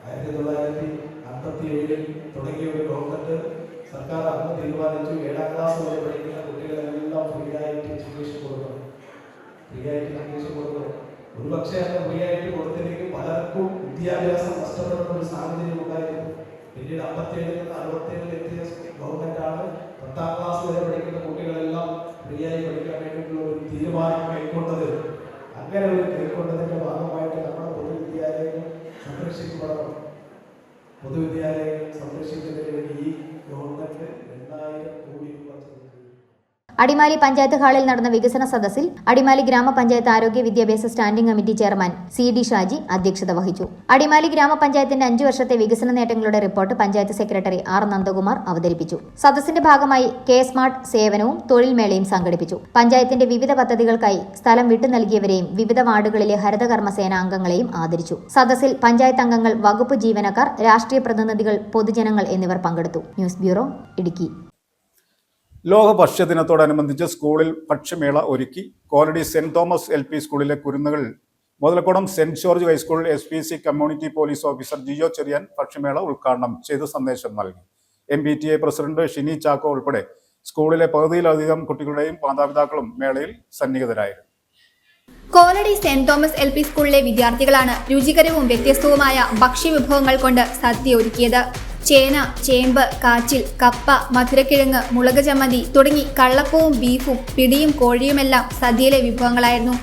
1957 തുടങ്ങിയ ഒരു ഗവൺമെന്റ് സർക്കാർ അന്ന് തീരുമാനിച്ചു 7ാം ക്ലാസ് വരെ പഠിക്കുന്ന കുട്ടികളെല്ലാം ഫ്രീ ആയിട്ട് എഡ്യൂക്കേഷൻ കൊടുക്കണം. ഒരുപക്ഷെ അങ്ങനെ ഫ്രീ ആയിട്ട് കൊടുത്തില്ലെങ്കിൽ പലർക്കും വിദ്യാഭ്യാസം നഷ്ടപ്പെടുന്ന ഒരു സാഹചര്യം ഉണ്ടായിരുന്നു. പിന്നീട് 57-ൽ എത്തിയ ഗവൺമെന്റാണ് 10ാം ക്ലാസ് വരെ പഠിക്കുന്ന കുട്ടികളെല്ലാം ഫ്രീ ആയി പഠിക്കാൻ വേണ്ടിയിട്ടുള്ള ഒരു തീരുമാനം കൈക്കൊണ്ടത്. അങ്ങനെ ഒരു കൈക്കൊണ്ടതിന്റെ ഭാഗമായിട്ട് നമ്മുടെ പൊതുവിദ്യാലയങ്ങൾ സംരക്ഷിക്കപ്പെടണം. പൊതുവിദ്യാലയങ്ങൾ സംരക്ഷിക്കുന്നതിന് വേണ്ടി ഈ ഗവൺമെന്റ് 2000 കോടി രൂപ. അടിമാലി പഞ്ചായത്ത് ഹാളിൽ നടന്ന വികസന സദസ്സിൽ അടിമാലി ഗ്രാമപഞ്ചായത്ത് ആരോഗ്യ വിദ്യാഭ്യാസ standing committee chairman CD Shaji അധ്യക്ഷത വഹിച്ചു. അടിമാലി ഗ്രാമപഞ്ചായത്തിന്റെ 5 വർഷത്തെ വികസന നേട്ടങ്ങളുടെ report panchayat secretary R. Nandakumar അവതരിപ്പിച്ചു. സദസ്സിന്റെ ഭാഗമായി K-സ്മാർട്ട് സേവനവും തൊഴിൽ മേളയും സംഘടിപ്പിച്ചു. പഞ്ചായത്തിന്റെ വിവിധ പദ്ധതികൾക്കായി സ്ഥലം വിട്ടു നൽകിയവരെയും വിവിധ വാർഡുകളിലെ ഹരിതകർമ്മസേന അംഗങ്ങളെയും ആദരിച്ചു. സദസ്സിൽ പഞ്ചായത്ത് അംഗങ്ങൾ, വകുപ്പ് ജീവനക്കാർ, രാഷ്ട്രീയ പ്രതിനിധികൾ, പൊതുജനങ്ങൾ എന്നിവർ പങ്കെടുത്തു. News bureau, Idukki. ലോക ഭക്ഷ്യദിനത്തോടനുബന്ധിച്ച് സ്കൂളിൽ ഭക്ഷ്യമേള ഒരുക്കി. കോലടി സെന്റ് തോമസ് LP സ്കൂളിലെ കുരുന്നുകൾ Muthalakodam saint George high school SPC community police officer Jio Cherian ഭക്ഷ്യമേള ഉദ്ഘാടനം ചെയ്ത് സന്ദേശം നൽകി. MPTA പ്രസിഡന്റ് ഷിനി ചാക്കോ ഉൾപ്പെടെ സ്കൂളിലെ പകുതിയിലധികം കുട്ടികളുടെയും മാതാപിതാക്കളും മേളയിൽ സന്നിഹിതരായിരുന്നു. കോലടി സെന്റ് തോമസ് LP സ്കൂളിലെ വിദ്യാർത്ഥികളാണ് രുചികരവും വ്യത്യസ്തവുമായ ഭക്ഷ്യവിഭവങ്ങൾ കൊണ്ട് സദ്യ ഒരുക്കിയത്. ചേന, ചേമ്പ്, കാച്ചിൽ, കപ്പ, മധുരക്കിഴങ്ങ്, മുളക് ചമ്മന്തി തുടങ്ങി കള്ളപ്പവും ബീഫും പിടിയും കോഴിയുമെല്ലാം സദ്യയിലെ വിഭവങ്ങളായിരുന്നു.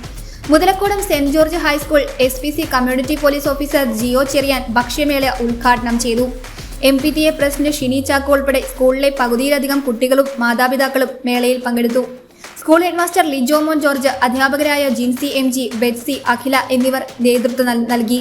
Muthalakodam saint George high school SPC community police officer Jio Cherian ഭക്ഷ്യമേള ഉദ്ഘാടനം ചെയ്തു. MPTA പ്രസിഡന്റ് ഷിനി ചാക്കോ ഉൾപ്പെടെ സ്കൂളിലെ പകുതിയിലധികം കുട്ടികളും മാതാപിതാക്കളും മേളയിൽ പങ്കെടുത്തു. സ്കൂൾ ഹെഡ്മാസ്റ്റർ ലിജോ മോൻ ജോർജ്, അധ്യാപകരായ ജിൻസി MG, ബെറ്റ്സി, അഖില എന്നിവർ നേതൃത്വം നൽകി.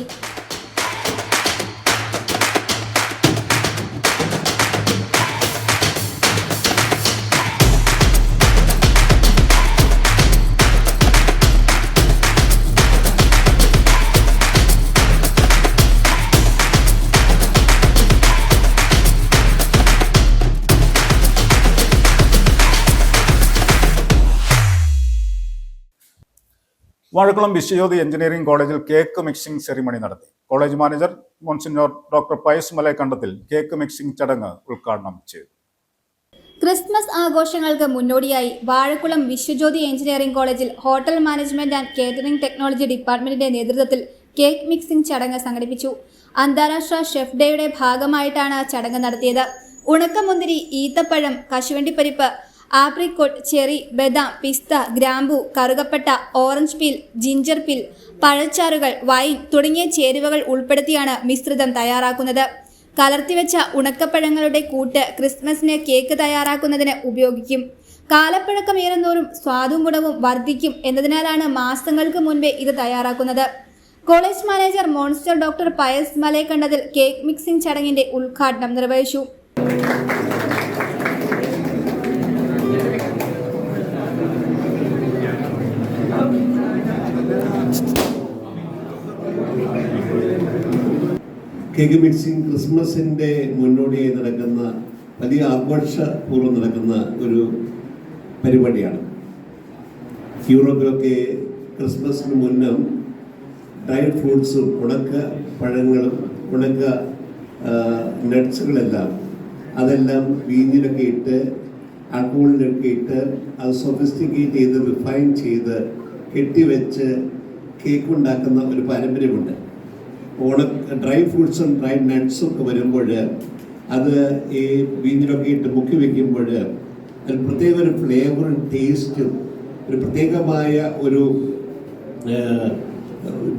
വാഴക്കുളം വിശ്വജ്യോതി എഞ്ചിനീയറിംഗ് കോളേജിൽ കേക്ക് മിക്സിംഗ് സെറിമണി നടത്തി. College manager monsignor doctor Pius Malayakandathil cake mixing ചടങ്ങ് ഉദ്ഘാടനം ചെയ്തു. ക്രിസ്മസ് ആഘോഷങ്ങൾക്ക് മുന്നോടിയായി വാഴക്കുളം വിശ്വജ്യോതി എഞ്ചിനീയറിംഗ് കോളേജിൽ hotel management and catering technology ഡിപ്പാർട്ട്മെന്റിന്റെ നേതൃത്വത്തിൽ കേക്ക് മിക്സിംഗ് ചടങ്ങ് സംഘടിപ്പിച്ചു. അന്താരാഷ്ട്ര ഷെഫ് ഡേയുടെ ഭാഗമായിട്ടാണ് ചടങ്ങ് നടത്തിയത്. ഉണക്കമുന്തിരി, ഈത്തപ്പഴം, കശുവണ്ടിപ്പരിപ്പ്, ആപ്രിക്കോട്ട്, ചെറി, ബദാം, പിസ്ത, ഗ്രാമ്പൂ, കറുകപ്പട്ട, ഓറഞ്ച് പീൽ, ജിഞ്ചർ പീൽ, പഴച്ചാറുകൾ, വൈൻ തുടങ്ങിയ ചേരുവകൾ ഉൾപ്പെടുത്തിയാണ് മിശ്രിതം തയ്യാറാക്കുന്നത്. കലർത്തിവെച്ച ഉണക്കപ്പഴങ്ങളുടെ കൂട്ട് ക്രിസ്മസിന് കേക്ക് തയ്യാറാക്കുന്നതിന് ഉപയോഗിക്കും. കാലപ്പഴക്കമേറുന്നോറും സ്വാദും ഗുണവും വർദ്ധിക്കും എന്നതിനാലാണ് മാസങ്ങൾക്ക് മുൻപേ ഇത് തയ്യാറാക്കുന്നത്. College manager monsignor doctor Pius Malayakandathil cake mixing ചടങ്ങിന്റെ ഉദ്ഘാടനം നിർവഹിച്ചു. കേക്ക് മിക്സിംഗ് ക്രിസ്മസിൻ്റെ മുന്നോടിയായി നടക്കുന്ന വലിയ ആഘോഷപൂർവ്വം നടക്കുന്ന ഒരു പരിപാടിയാണ്. യൂറോപ്പിലൊക്കെ ക്രിസ്മസിന് മുന്നം ഡ്രൈഡ് ഫ്രൂട്ട്സും ഉണക്ക പഴങ്ങളും ഉണക്ക നട്ട്സുകളെല്ലാം അതെല്ലാം വീഞ്ഞിലൊക്കെ ഇട്ട് ആൽക്കഹോളിലൊക്കെ ഇട്ട് അത് സൊഫിസ്റ്റിക്കേറ്റ് ചെയ്ത് റിഫൈൻ ചെയ്ത് കെട്ടിവെച്ച് കേക്ക് ഉണ്ടാക്കുന്ന ഒരു പാരമ്പര്യമുണ്ട്. ഡ്രൈ ഫ്രൂട്ട്സും ഡ്രൈ നട്ട്സും ഒക്കെ വരുമ്പോൾ അത് ഈ വീഞ്ഞിലൊക്കെ ഇട്ട് മുക്കി വയ്ക്കുമ്പോൾ അതിൽ പ്രത്യേക ഒരു ഫ്ലേവറും ടേസ്റ്റും ഒരു പ്രത്യേകമായ ഒരു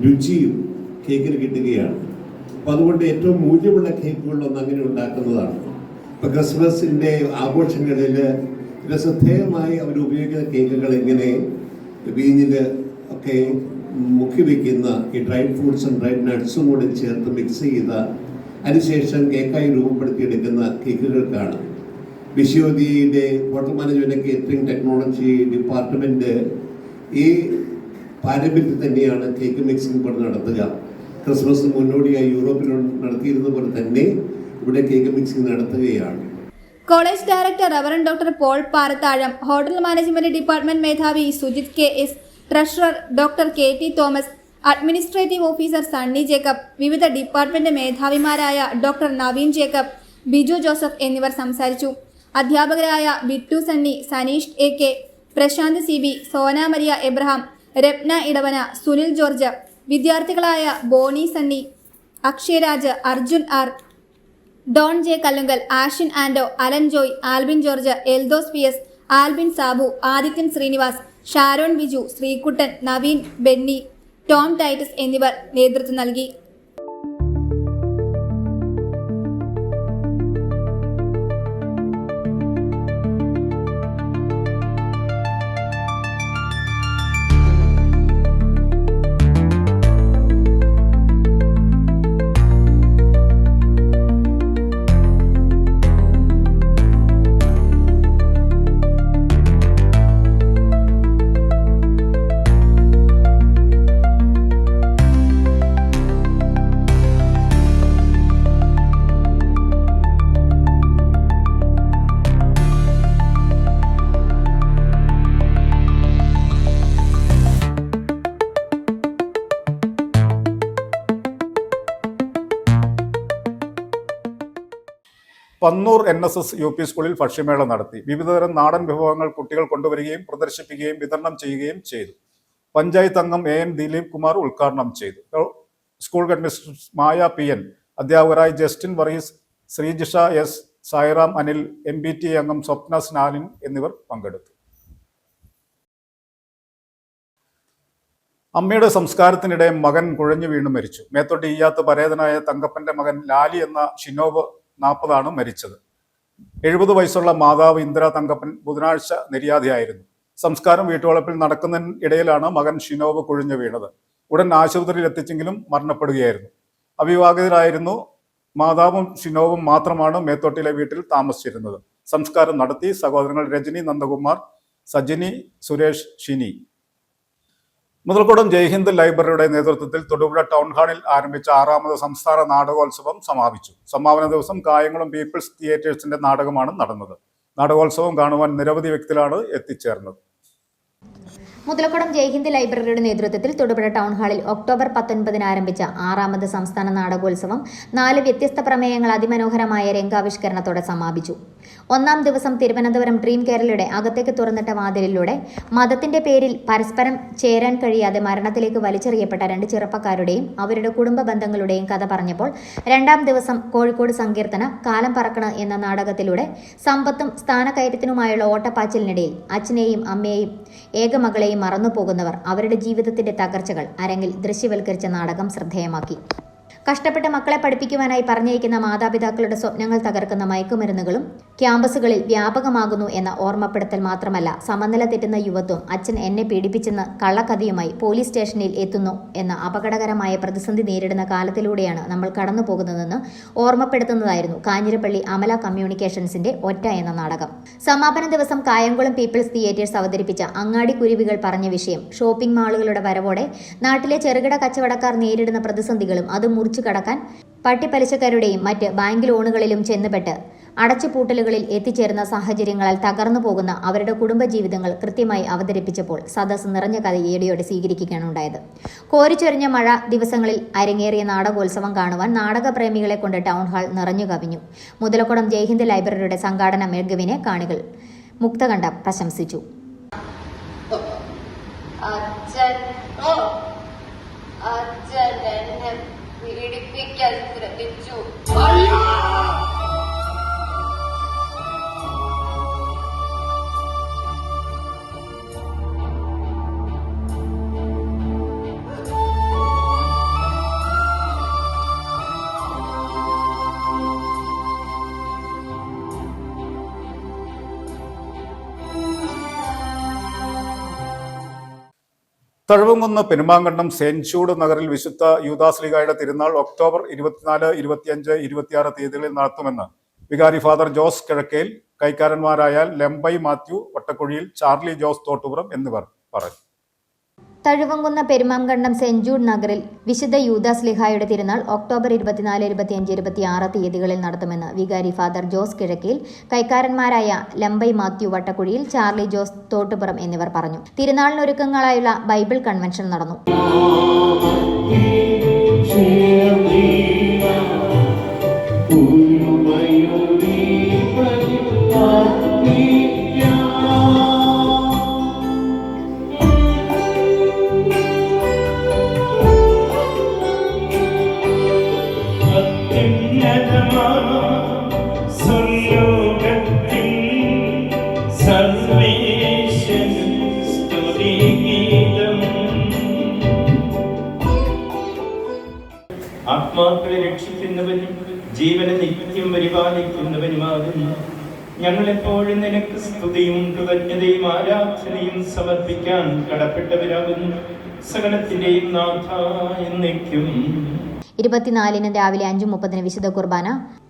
രുചിയും കേക്കിന് കിട്ടുകയാണ്. അപ്പം അതുകൊണ്ട് ഏറ്റവും മൂല്യമുള്ള കേക്കുകളിലൊന്നും അങ്ങനെ ഉണ്ടാക്കുന്നതാണ്. ഇപ്പം ക്രിസ്മസിൻ്റെ ആഘോഷങ്ങളിൽ ശ്രദ്ധേയമായി അവർ ഉപയോഗിക്കുന്ന കേക്കുകൾ എങ്ങനെ വീഞ്ഞിൽ ഒക്കെ മുക്കി വയ്ക്കുന്ന ഈ ഡ്രൈഡ് ഫ്രൂട്ട്സും ഡ്രൈഡ് നട്ട്സും കൂടി ചേർത്ത് മിക്സ് ചെയ്ത അതിനുശേഷം കേക്കായി രൂപപ്പെടുത്തിയെടുക്കുന്ന കേക്കുകൾക്കാണ്. വിശ്വവിദ്യയുടെ hotel management catering technology department ഈ പാരമ്പര്യത്തിൽ തന്നെയാണ് കേക്ക് മിക്സിംഗ് കൊണ്ട് നടത്തുക. ക്രിസ്മസിന് മുന്നോടിയായി യൂറോപ്പിൽ നടത്തിയിരുന്ന പോലെ തന്നെ ഇവിടെ കേക്ക് മിക്സിംഗ് നടത്തുകയാണ്. College director reverend doctor Paul Parathazham, hotel management department മേധാവി Sujith KS, treasurer doctor KT Thomas, administrative officer Sunny Jacob, വിവിധ ഡിപ്പാർട്ട്മെന്റ് മേധാവിമാരായ doctor Naveen Jacob, Biju Joseph എന്നിവർ സംസാരിച്ചു. അധ്യാപകരായ Bittu Sunny, Saneesh AK, Prashanth CB, Sona Maria Abraham, Ratna Edavana, Sunil George, വിദ്യാർത്ഥികളായ Bony Sunny, Akshayaraj, Arjun R, Don J Kallungal, Ashin Ando, Alan Joy, Albin George, Eldhose PS, Albin Sabu, Adithyan Srinivas, Sharon Biju, Sreekuttan, Naveen, Benny, Tom Titus എന്നിവർ നേതൃത്വം നൽകി. പന്നൂർ NSS UP സ്കൂളിൽ ഭക്ഷ്യമേള നടത്തി. വിവിധതരം നാടൻ വിഭവങ്ങൾ കുട്ടികൾ കൊണ്ടുവരികയും പ്രദർശിപ്പിക്കുകയും വിതരണം ചെയ്യുകയും ചെയ്തു. പഞ്ചായത്ത് അംഗം AN ദിലീപ് കുമാർ ഉദ്ഘാടനം ചെയ്തു. സ്കൂൾ ഹെഡ്മിസ്ട്രസ് മായ PN, അധ്യാപകരായ Justin Varghese, Sreejisha S, Sairam Anil, MPTA അംഗം സ്വപ്ന സ്നാലിൻ എന്നിവർ പങ്കെടുത്തു. അമ്മയുടെ സംസ്കാരത്തിനിടെ മകൻ കുഴഞ്ഞു വീണു മരിച്ചു. മേത്തോട്ട് ഈയാത്ത് പരേതനായ തങ്കപ്പന്റെ മകൻ ലാലി എന്ന ഷിനോബ് 40 മരിച്ചത്. 70 വയസ്സുള്ള മാതാവ് ഇന്ദിര തങ്കപ്പൻ ബുധനാഴ്ച നിര്യാതയായിരുന്നു. സംസ്കാരം വീട്ടുവളപ്പിൽ നടക്കുന്നതിനിടയിലാണ് മകൻ ഷിനോബ് കുഴഞ്ഞു വീണത്. ഉടൻ ആശുപത്രിയിൽ എത്തിച്ചെങ്കിലും മരണപ്പെടുകയായിരുന്നു. അവിവാഹിതരായിരുന്നു മാതാവും ഷിനോബും മാത്രമാണ് മേത്തോട്ടിലെ വീട്ടിൽ താമസിച്ചിരുന്നത്. സംസ്കാരം നടത്തി സഹോദരങ്ങൾ രജനി നന്ദകുമാർ, സജിനി, സുരേഷ്, ഷിനി. മുതൽക്കോടം ജയ്ഹിന്ദ് ലൈബ്രറിയുടെ നേതൃത്വത്തിൽ തൊടുപുഴ ടൗൺ ഹാളിൽ ആരംഭിച്ച 6ാമത് സംസ്ഥാന നാടകോത്സവം സമാപിച്ചു. സമാപന ദിവസം കായംകുളം പീപ്പിൾസ് തിയേറ്റേഴ്സിന്റെ നാടകമാണ് നടന്നത്. നാടകോത്സവം കാണുവാൻ നിരവധി വ്യക്തികളാണ് എത്തിച്ചേർന്നത്. മുതലക്കുളം ജയ്ഹിന്ദ് ലൈബ്രറിയുടെ നേതൃത്വത്തിൽ തൊടുപുഴ ടൗൺ ഹാളിൽ ഒക്ടോബർ 19 ആരംഭിച്ച 6ാമത് സംസ്ഥാന നാടകോത്സവം 4 വ്യത്യസ്ത പ്രമേയങ്ങൾ അതിമനോഹരമായ രംഗാവിഷ്കരണത്തോടെ സമാപിച്ചു. 1ാം ദിവസം തിരുവനന്തപുരം ഡ്രീം കേരളയുടെ അകത്തേക്ക് തുറന്നിട്ട വാതിലിലൂടെ മതത്തിന്റെ പേരിൽ പരസ്പരം ചേരാൻ കഴിയാതെ മരണത്തിലേക്ക് വലിച്ചെറിയപ്പെട്ട 2 ചെറുപ്പക്കാരുടെയും അവരുടെ കുടുംബ ബന്ധങ്ങളുടെയും കഥ പറഞ്ഞപ്പോൾ 2ാം ദിവസം കോഴിക്കോട് സങ്കീർത്തന കാലം പറക്കണ എന്ന നാടകത്തിലൂടെ സമ്പത്തും സ്ഥാനക്കയറ്റത്തിനുമായുള്ള ഓട്ടപ്പാച്ചിലിനിടയിൽ അച്ഛനെയും അമ്മയെയും ഏകമകളെയും മറന്നുപോകുന്നവർ അവരുടെ ജീവിതത്തിന്റെ തകർച്ചകൾ അരങ്ങിൽ ദൃശ്യവൽക്കരിച്ച നാടകം ശ്രദ്ധേയമാക്കി. കഷ്ടപ്പെട്ട് മക്കളെ പഠിപ്പിക്കുവാനായി പറഞ്ഞയക്കുന്ന മാതാപിതാക്കളുടെ സ്വപ്നങ്ങൾ തകർക്കുന്ന മയക്കുമരുന്നുകളും ക്യാമ്പസുകളിൽ വ്യാപകമാകുന്നു എന്ന ഓർമ്മപ്പെടുത്തൽ മാത്രമല്ല, സമനില തെറ്റുന്ന യുവത്വം അച്ഛൻ എന്നെ പീഡിപ്പിച്ചെന്ന് കള്ളക്കഥയുമായി പോലീസ് സ്റ്റേഷനിൽ എത്തുന്നു എന്ന അപകടകരമായ പ്രതിസന്ധി നേരിടുന്ന കാലത്തിലൂടെയാണ് നമ്മൾ കടന്നു പോകുന്നതെന്ന് ഓർമ്മപ്പെടുത്തുന്നതായിരുന്നു കാഞ്ഞിരപ്പള്ളി അമല കമ്മ്യൂണിക്കേഷൻസിന്റെ ഒറ്റ എന്ന നാടകം. സമാപന ദിവസം കായംകുളം പീപ്പിൾസ് തിയേറ്റേഴ്സ് അവതരിപ്പിച്ച അങ്ങാടി കുരുവികൾ പറഞ്ഞ വിഷയം ഷോപ്പിംഗ് മാളുകളുടെ വരവോടെ നാട്ടിലെ ചെറുകിട കച്ചവടക്കാർ നേരിടുന്ന പ്രതിസന്ധികളും അത് മുറിച്ചു കടക്കാൻ പട്ടിപ്പലിശക്കാരുടെയും മറ്റ് ബാങ്ക് ലോണുകളിലും ചെന്നുപെട്ട് അടച്ചുപൂട്ടലുകളിൽ എത്തിച്ചേർന്ന സാഹചര്യങ്ങളാൽ തകർന്നു പോകുന്ന അവരുടെ കുടുംബജീവിതങ്ങൾ കൃത്യമായി അവതരിപ്പിച്ചപ്പോൾ സദസ് നിറഞ്ഞ കഥയോടെ സ്വീകരിക്കുകയാണ് ഉണ്ടായത്. കോരിച്ചൊരിഞ്ഞ മഴ ദിവസങ്ങളിൽ അരങ്ങേറിയ നാടകോത്സവം കാണുവാൻ നാടകപ്രേമികളെ കൊണ്ട് ടൗൺ ഹാൾ നിറഞ്ഞു കവിഞ്ഞു. മുതലക്കുളം ജയ്ഹിന്ദ് ലൈബ്രറിയുടെ സംഘാടന മികവിനെ കാണികൾ മുക്തകണ്ഠം പ്രശംസിച്ചു. പീഡിപ്പിക്കാൻ ശ്രമിച്ചു. തഴവങ്കുന്ന് പെരുമാങ്കണ്ടം സെന്റ് ജൂഡ് നഗറിൽ വിശുദ്ധ യൂദാസ്ലീഗായുടെ തിരുനാൾ ഒക്ടോബർ 24, 25, 26 തീയതികളിൽ നടത്തുമെന്ന് വികാരി ഫാദർ ജോസ് കിഴക്കേൽ, കൈക്കാരന്മാരായ ലെമ്പൈ മാത്യു വട്ടക്കുഴിയിൽ, ചാർലി ജോസ് തോട്ടുപുറം എന്നിവർ പറഞ്ഞു. തഴുവങ്കുന്ന പെരുമാങ്കണ്ടം സെന്റ് ജൂഡ് നഗറിൽ വിശുദ്ധ യൂദാസ്ലീഹായുടെ തിരുനാൾ ഒക്ടോബർ 24, 25, 26 തീയതികളിൽ നടത്തുമെന്ന് വികാരി ഫാദർ ജോസ് കിഴക്കേൽ, കൈക്കാരന്മാരായ ലംബൈ മാത്യു വട്ടക്കുഴിയിൽ, ചാർലി ജോസ് തോട്ടുപുറം എന്നിവർ പറഞ്ഞു. തിരുനാളിനൊരുക്കങ്ങളായുള്ള ബൈബിൾ കൺവെൻഷൻ നടന്നു. ആത്മാക്കളെ രക്ഷിക്കുന്നവനും ജീവനെ നിത്യം പരിപാലിക്കുന്നവനുമാകുന്നു. ഞങ്ങളെപ്പോഴും നിനക്ക് സ്തുതിയും കൃതജ്ഞതയും ആരാധനയും സമർപ്പിക്കാൻ കടപ്പെട്ടവരാകുന്നു. സകലത്തിന്റെയും നാഥ എന്നേക്കും. 24 രാവിലെ 5:30 വിശുദ്ധ കുർബാന,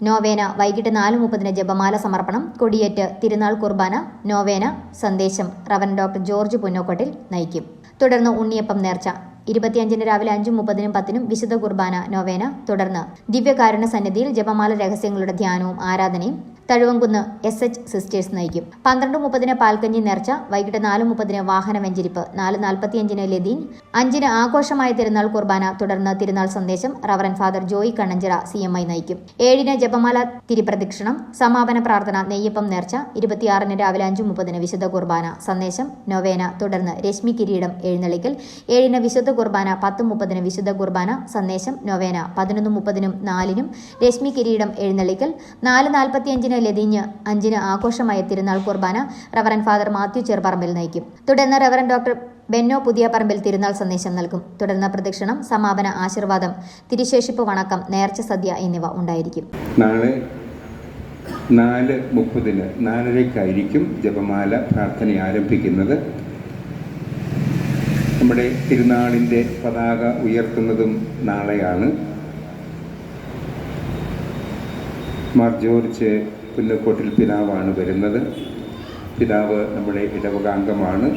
നോവേന വൈകിട്ട് 4:30 ജപമാല സമർപ്പണം, കൊടിയേറ്റ്, തിരുനാൾ കുർബാന, നോവേന, സന്ദേശം റവൻ ഡോക്ടർ ജോർജ് പുന്നോക്കോട്ടിൽ നയിക്കും. തുടർന്ന് ഉണ്ണിയപ്പം നേർച്ച. 25 രാവിലെ 5:30, 10 വിശുദ്ധ കുർബാന, നോവേന. തുടർന്ന് ദിവ്യകാരുണ്യ സന്നിധിയിൽ ജപമാല രഹസ്യങ്ങളുടെ ധ്യാനവും ആരാധനയും തഴുവങ്കുന്ന് SH സിസ്റ്റേഴ്സ് നയിക്കും. 12:30 പാൽക്കഞ്ഞി നേർച്ച, വൈകിട്ട് 4:30 വാഹന വെഞ്ചരിപ്പ്, 4:45 ലതീൻ, 5 ആഘോഷമായ തിരുനാൾ കുർബാന. തുടർന്ന് തിരുനാൾ സന്ദേശം reverend father Joy Kannanchira CMI നയിക്കും. 7 ജപമാല തിരിപ്രദക്ഷിണം, സമാപന പ്രാർത്ഥന, നെയ്യപ്പം നേർച്ച. 26 രാവിലെ 5:30 വിശുദ്ധ കുർബാന, സന്ദേശം, നൊവേന. തുടർന്ന് രശ്മി കിരീടം എഴുന്നള്ളിക്കൽ. 7 വിശുദ്ധ കുർബാന, 10:30 വിശുദ്ധ കുർബാന, സന്ദേശം, നൊവേന. 11:30 4 രശ്മി കിരീടം എഴുന്നള്ളിക്കൽ. 4:45 ലതീഞ്ഞ്, 5 ആഘോഷമായ തിരുനാൾ കുർബാന. റവറൻ ഫാദർ മാത്യു ചെറുപറമ്പിൽ നയിക്കും. തുടർന്ന് റവറൻ ഡോക്ടർ ബെന്നോ പുതിയ പറമ്പിൽ തിരുനാൾ സന്ദേശം നൽകും. തുടർന്ന് പ്രദക്ഷിണം, സമാപന ആശീർവാദം, തിരുശേഷിപ്പ് വണക്കം, നേർച്ച സദ്യ എന്നിവ ഉണ്ടായിരിക്കും. നാളെ 4:30 4:30 ജപമാല പ്രാർത്ഥന ആരംഭിക്കുന്നത്. നമ്മുടെ തിരുനാളിൻ്റെ പതാക ഉയർത്തുന്നതും നാളെയാണ്. മാർ ജോർജ് പുന്നക്കോട്ടിൽ പിതാവാണ് വരുന്നത്. പിതാവ് നമ്മുടെ ഇടവകാംഗമാണ്.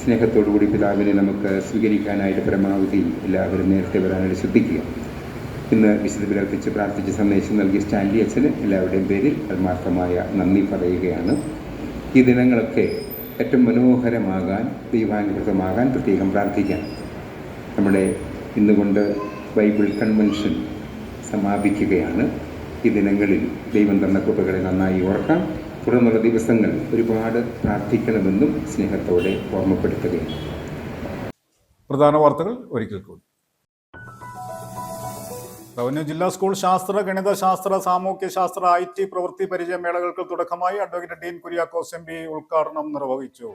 സ്നേഹത്തോടുകൂടി പിതാവിനെ നമുക്ക് സ്വീകരിക്കാനായിട്ട് പരമാവധി എല്ലാവരും നേരത്തെ വരാനായിട്ട് ശ്രദ്ധിക്കുക. ഇന്ന് വിശുദ്ധ ബലിയർപ്പിച്ച് പ്രാർത്ഥിച്ച് സന്ദേശം നൽകിയ സ്റ്റാൻലി അച്ഛന് എല്ലാവരുടെയും പേരിൽ ആത്മാർത്ഥമായ നന്ദി പറയുകയാണ്. ഈ ദിനങ്ങളൊക്കെ ഏറ്റവും മനോഹരമാകാൻ, ദൈവാനുഗ്രഹമാകാൻ പ്രത്യേകം പ്രാർത്ഥിക്കാം. നമ്മുടെ ഇന്നുകൊണ്ട് ബൈബിൾ കൺവെൻഷൻ സമാപിക്കുകയാണ്. ഈ ദിനങ്ങളിൽ ദൈവം തന്ന കൃപകളെ നന്നായി ഓർക്കാം. തുടർന്നുള്ള ദിവസങ്ങൾ ഒരുപാട് പ്രാർത്ഥിക്കണമെന്നും സ്നേഹത്തോടെ ഓർമ്മപ്പെടുത്തുകയാണ്. പ്രധാന വാർത്തകൾ ഒരിക്കൽ കൂടി. റവന്യൂ ജില്ലാ സ്കൂൾ ശാസ്ത്ര, ഗണിതശാസ്ത്ര, സാമൂഹ്യശാസ്ത്ര, IT പ്രവൃത്തി പരിചയ മേളകൾക്ക് തുടക്കമായി. അഡ്വക്കേറ്റ് ഡീൻ കുര്യാക്കോസ് MP ഉദ്ഘാടനം നിർവഹിച്ചു.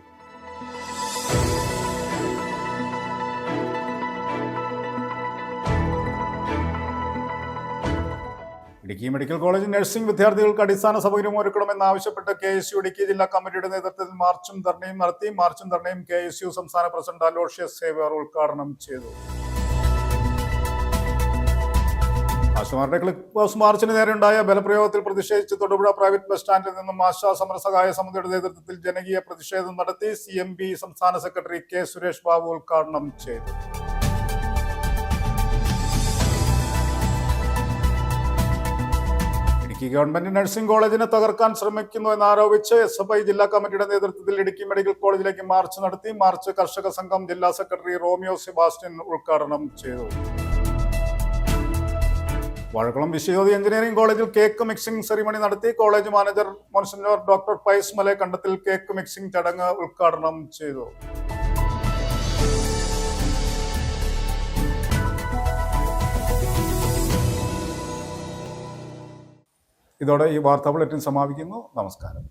ഇടുക്കി മെഡിക്കൽ കോളേജ് നഴ്സിംഗ് വിദ്യാർത്ഥികൾക്ക് അടിസ്ഥാന സൗകര്യം ഒരുക്കണമെന്നാവശ്യപ്പെട്ട് KSU ഇടുക്കി ജില്ലാ കമ്മിറ്റിയുടെ നേതൃത്വത്തിൽ മാർച്ചും ധർണയും നടത്തി. മാർച്ചും ധർണയും KSU സംസ്ഥാന പ്രസിഡന്റ് അലോഷ്യസ് സേവ്യർ ഉദ്ഘാടനം ചെയ്തു. ആശമാരുടെ ക്ലിക്ക് ബസ് മാർച്ചിന് നേരെയുണ്ടായ ബലപ്രയോഗത്തിൽ പ്രതിഷേധിച്ച് തൊടുപുഴ പ്രൈവറ്റ് ബസ് സ്റ്റാൻഡിൽ നിന്നും ആശാ സമരസഹായ സമിതിയുടെ നേതൃത്വത്തിൽ ജനകീയ പ്രതിഷേധം നടത്തി. CMB സംസ്ഥാന സെക്രട്ടറി K സുരേഷ് ബാബു ഉദ്ഘാടനം ചെയ്തു. ഇടുക്കി ഗവൺമെന്റ് നഴ്സിംഗ് കോളേജിനെ തകർക്കാൻ ശ്രമിക്കുന്നു എന്നാരോപിച്ച് SFI ജില്ലാ കമ്മിറ്റിയുടെ നേതൃത്വത്തിൽ ഇടുക്കി മെഡിക്കൽ കോളേജിലേക്ക് മാർച്ച് നടത്തി. മാർച്ച് കർഷക സംഘം ജില്ലാ സെക്രട്ടറി റോമിയോ സെബാസ്റ്റ്യൻ ഉദ്ഘാടനം ചെയ്തു. വാഴക്കുളം വിശ്വജ്യോതി എഞ്ചിനീയറിംഗ് കോളേജിൽ കേക്ക് മിക്സിംഗ് സെറിമണി നടത്തി. കോളേജ് മാനേജർ മോൺസിഞ്ഞോർ ഡോക്ടർ പൈസ് മല കണ്ടത്തിൽ കേക്ക് മിക്സിംഗ് ചടങ്ങ് ഉദ്ഘാടനം ചെയ്തു. ഇതോടെ ഈ വാർത്താ ബുള്ളറ്റിൻ സമാപിക്കുന്നു. നമസ്കാരം.